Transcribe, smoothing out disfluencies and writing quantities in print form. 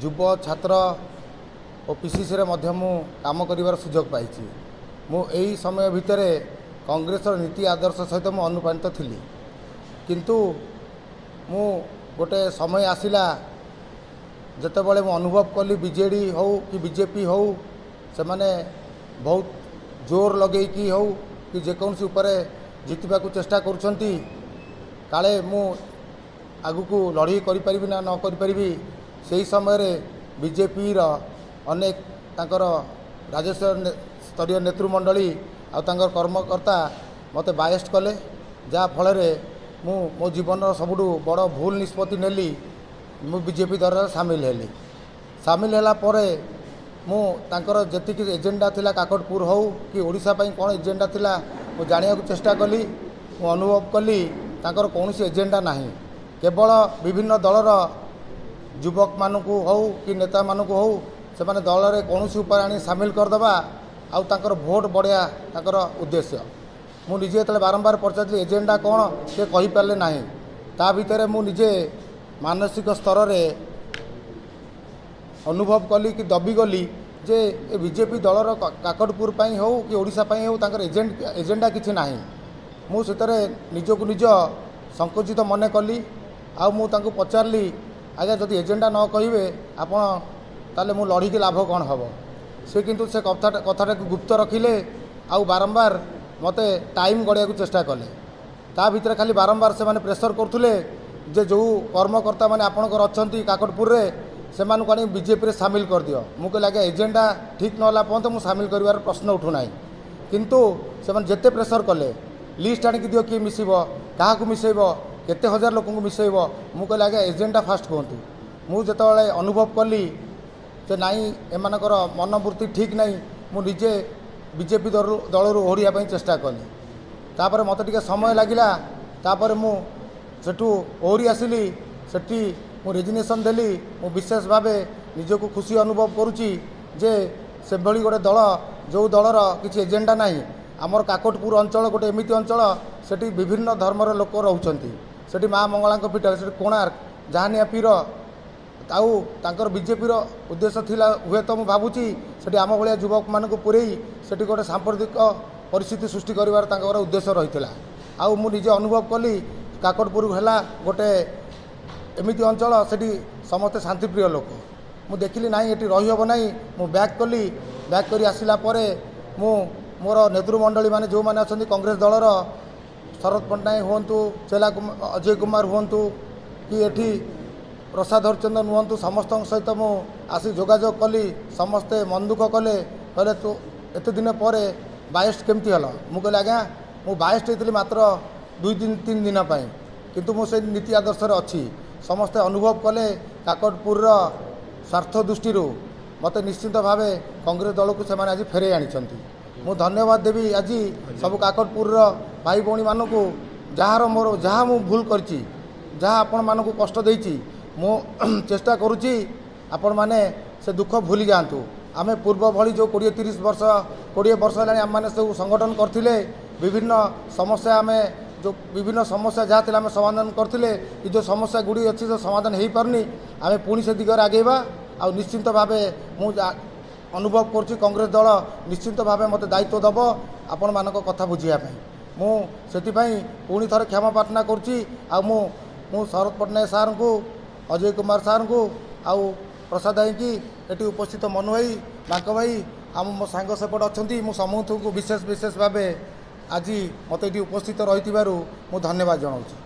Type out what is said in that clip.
युव छात्र और पीसीसी काम कर सुजोग पाई यही समय भितर कांग्रेस नीति आदर्श सहित मु अनुप्राणित थी किंतु मु गोटे समय आसला जितेबाला मु अनुभव कली बीजेडी हो कि बीजेपी हो से माने बहुत जोर लगे कि हो कि जेकोसी उपर जितवा को चेष्टा करुँच काले मु आगु को लड़ाई करी ना न करी से समय बीजेपी अनेक तांकर राज्य स्तरीय नेतृमंडली आर कर्मकर्ता मते बायस्ट कले जहाँ फल मो जीवन सबुठ बड़ भूल निष्पत्ति नेली मु बीजेपी दल सामिल हेली सामिल है मु तांकर जेतिक एजेंडा थिला काकटपुर हो कि ओडिशा पई कोन एजेंडा थिला मु जानिया को चेष्टा कली मु अनुभव कली तांकर कौनसी एजेंडा नाही केवल विभिन्न दलर युवक मानकु हो कि नेता मानकु हो से माने दल रे कौनसी उपर आनी सामिल करदबा आउ तांकर भोट बढ़िया तांकर उद्देश्य मु निजे तले बारंबार पचारि एजेंडा कौन से कहि पारले नाही ता भितर मु निजे मानसिक स्तर रे अनुभव कली कि दबी गली जे बीजेपी दलर काकटपुर पई हो कि ओडिशा पई हो तांकर एजेंडा किछि नाही मु सेतरे निजको निज संकुचित मने कली आ मु तांको पचारली आज्ञा जदि एजेंडा न कहिबे आपण ताले मु लड़ी के लाभ कौन हम से किंतु से कथा गुप्त रखिले आउ बारंबार मते टाइम गड़िया को चेष्टा कले ता भितर खाली बारंबार से माने प्रेशर करथुले जे जो कर्मकर्ता माने आपणकर अछंती काकटपुर रे से मानक आनी बीजेपी रे शामिल कर दियो मु कहला के एजेंडा ठीक न होला पर्यंत मु शामिल करिवार प्रश्न उठु नाही किंतु से माने जेते प्रेशर कले लिस्ट आनी दियो कि मिसिबो काहा को मिसेबो केते हजार लोक को मिसेबो मु कहला के एजेंडा फास्ट कहंतु मु जेतबेले अनुभव कली जे नाई एमानकर मनोवृत्ति ठीक नहीं मु निजे बीजेपी दलरू ओढ़िया चेष्टा कली तापर मत टिके समय लगिला तापर मु सेठू ओहरी आसिली सेठी मु रेजिग्नेशन देली मु विशेष भावे निजको खुशी अनुभव करुची जे से भली गोटे दल जो दलर किसी एजेंडा नहीं आमर काकटपुर अंचल गोटे एमिति अंचल सेठी विभिन्न धर्मर लोक रहउचंती सेठी माँ मंगला पीठ से कोणार्क जहानिया पीर आउ तांकर बीजेपी उद्देश्य थिला हुए तो मुझे भावुची सेठी आम भाया युवक मान पुरई सेठी गोटे सांप्रदायिक परिस्थिति सृष्टि करिवार तांकर उद्देश्य रही आउ मु निजे अनुभव कली काकटपुर है गोटे एमिति अंचल सेठी समस्ते शांतिप्रिय लोक मु देखिली ना ये रही हम ना मु बैक कली बैक कर आसला मु मोर नेतृमंडली माने जो माने अछंती कांग्रेस दलर शरद पट्टनायक हुंतु चेला अजय कुमार हुंतु कि एठी प्रसाद हरचंदन हुंतु समस्त सहित मु आसी जोगाजोग कली समस्ते मन दुख कले कहले तू एत दिन पर बायस्ट केमती हल मु कहले आज्ञा मु बायस्ट होती मात्र 2-3 दिन किंतु मु से नीति आदर्श अच्छी समस्ते अनुभव कले काकटपुर स्वार्थ दृष्टि मते निश्चित भाव कांग्रेस दल को से आज फेरे आनी मु धन्यवाद देवी आज सब काकटपुर भाई भौणी मानक जार मोर जहाँ मु भूल करची जहाँ आपण मानक कष्ट देची मु चेष्टा करुच्ची आपण माने से दुख भूली जातु आमे पूर्व भली जो 20-30 वर्ष 20 वर्ष है आम मैंने सब संगठन करथिले विभिन्न समस्या आमे जो विभिन्न समस्या जहाँ थी आम समाधान करथिले कि जो समस्या गुड़ी अच्छी जो समाधान हो पारनी आमे पुणी से दिगरे आगेबा आ निश्चिंत भावे मु अनुभव करुच्ची कांग्रेस दल निश्चिंत भावे मते दायित्व दब आपण मानक कथा बुझिया मु सेतिपई पुणी थरे क्षमा प्रार्थना करुच्ची आ मु शरद पट्टनायक सार को अजय कुमार सार को आउ प्रसाद भाई की एटी उपस्थित मनु भाई बांक भाई आम मो सांग सेपट अच्छा मु समूह को विशेष भाव आज मत उपस्थित रही धन्यवाद जनाऊँ।